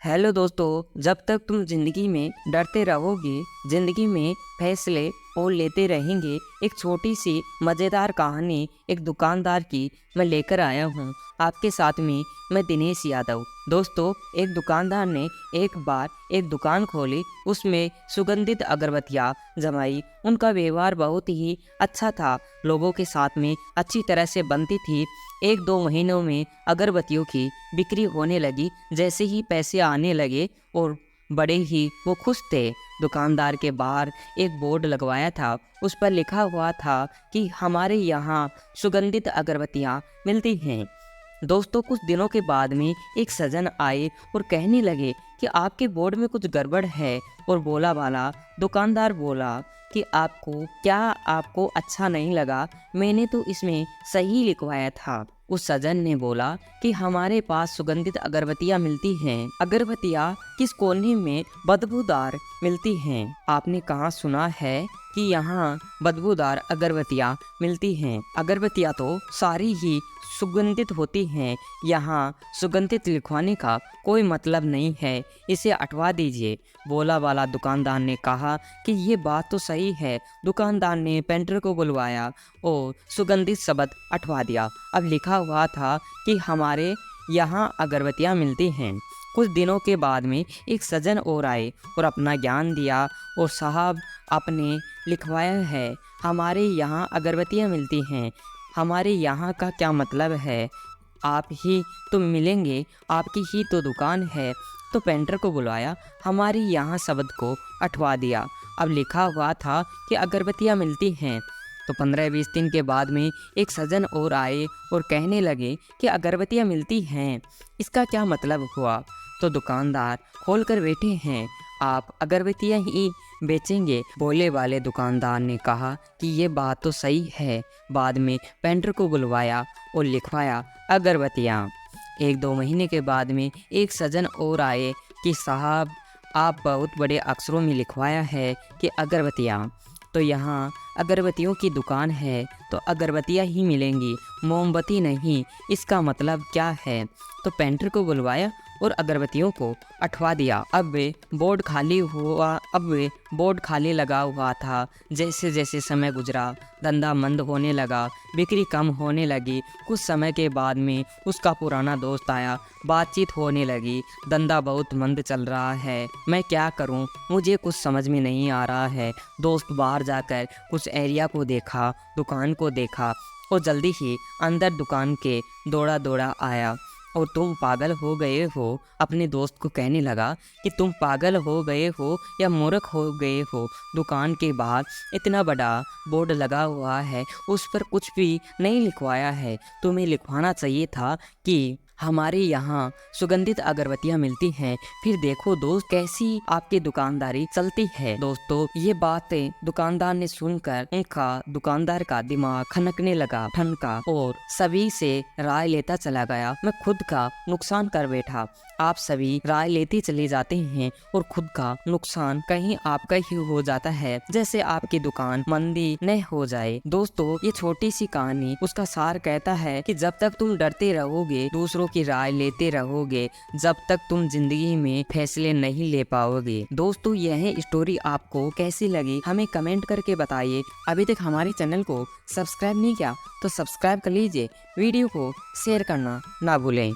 Hello दोस्तों, जब तक तुम जिंदगी में डरते रहोगे, जिंदगी में फैसले और लेते रहेंगे। एक छोटी सी मज़ेदार कहानी एक दुकानदार की मैं लेकर आया हूँ आपके साथ में। मैं दिनेश यादव। दोस्तों, एक दुकानदार ने एक बार एक दुकान खोली, उसमें सुगंधित अगरबत्तियाँ जमाई। उनका व्यवहार बहुत ही अच्छा था, लोगों के साथ में अच्छी तरह से बनती थी। एक दो महीनों में अगरबत्तियों की बिक्री होने लगी। जैसे ही पैसे आने लगे और बड़े ही वो खुश थे। दुकानदार के बाहर एक बोर्ड लगवाया था, उस पर लिखा हुआ था कि हमारे यहाँ सुगंधित अगरबत्तियाँ मिलती हैं। दोस्तों, कुछ दिनों के बाद में एक सज्जन आए और कहने लगे कि आपके बोर्ड में कुछ गड़बड़ है। और बोला वाला दुकानदार बोला कि आपको अच्छा नहीं लगा? मैंने तो इसमें सही लिखवाया था। उस सज्जन ने बोला कि हमारे पास सुगंधित अगरबत्तियाँ मिलती हैं। अगरबत्तियाँ किस कोने में बदबूदार मिलती हैं? आपने कहाँ सुना है कि यहाँ बदबूदार अगरबत्तियाँ मिलती हैं? अगरबत्तियाँ तो सारी ही सुगंधित होती हैं। यहाँ सुगंधित लिखवाने का कोई मतलब नहीं है, इसे हटवा दीजिए। बोला वाला दुकानदार ने कहा कि ये बात तो सही है। दुकानदार ने पेंटर को बुलवाया और सुगंधित शब्द हटवा दिया। अब लिखा हुआ था कि हमारे यहाँ अगरबत्तियाँ मिलती हैं। कुछ दिनों के बाद में एक सज्जन और आए और अपना ज्ञान दिया। और साहब, आपने लिखवाया है हमारे यहाँ अगरबत्तियाँ मिलती हैं, हमारे यहाँ का क्या मतलब है? आप ही तो मिलेंगे, आपकी ही तो दुकान है। तो पेंटर को बुलाया, हमारी यहाँ शब्द को हटवा दिया। अब लिखा हुआ था कि अगरबत्तियाँ मिलती हैं। तो 15-20 दिन के बाद में एक सज्जन और आए और कहने लगे कि अगरबत्तियाँ मिलती हैं, इसका क्या मतलब हुआ? तो दुकानदार खोल कर बैठे हैं, आप अगरबत्तियाँ ही बेचेंगे? बोले वाले दुकानदार ने कहा कि ये बात तो सही है। बाद में पेंटर को बुलवाया और लिखवाया अगरबत्तियाँ। 1-2 महीने के बाद में एक सज्जन और आए कि साहब, आप बहुत बड़े अक्षरों में लिखवाया है कि अगरबत्तियाँ। तो यहाँ अगरबत्तियों की दुकान है तो अगरबत्तियाँ ही मिलेंगी, मोमबत्ती नहीं, इसका मतलब क्या है? तो पेंटर को बुलवाया और अगरबत्तियों को हटवा दिया। अब वे बोर्ड खाली लगा हुआ था। जैसे जैसे समय गुजरा, धंधा मंद होने लगा, बिक्री कम होने लगी। कुछ समय के बाद में उसका पुराना दोस्त आया, बातचीत होने लगी। धंधा बहुत मंद चल रहा है, मैं क्या करूं? मुझे कुछ समझ में नहीं आ रहा है। दोस्त बाहर जाकर कुछ एरिया को देखा, दुकान को देखा और जल्दी ही अंदर दुकान के दौड़ा दौड़ा आया और तुम पागल हो गए हो? अपने दोस्त को कहने लगा कि तुम पागल हो गए हो या मूर्ख हो गए हो? दुकान के बाहर इतना बड़ा बोर्ड लगा हुआ है, उस पर कुछ भी नहीं लिखवाया है। तुम्हें लिखवाना चाहिए था कि हमारे यहाँ सुगंधित अगरबत्तियाँ मिलती हैं। फिर देखो दोस्त, कैसी आपकी दुकानदारी चलती है। दोस्तों, ये बातें दुकानदार ने सुनकर दुकानदार का दिमाग खनकने लगा, ठनका और सभी से राय लेता चला गया। मैं खुद का नुकसान कर बैठा। आप सभी राय लेते चले जाते हैं और खुद का नुकसान कहीं आपका ही हो जाता है, जैसे आपकी दुकान मंदी न हो जाए। दोस्तों, ये छोटी सी कहानी उसका सार कहता है कि जब तक तुम डरते रहोगे, दूसरों की राय लेते रहोगे, जब तक तुम जिंदगी में फैसले नहीं ले पाओगे। दोस्तों, यह स्टोरी आपको कैसी लगी हमें कमेंट करके बताइए। अभी तक हमारे चैनल को सब्सक्राइब नहीं किया तो सब्सक्राइब कर लीजिए। वीडियो को शेयर करना ना भूलें।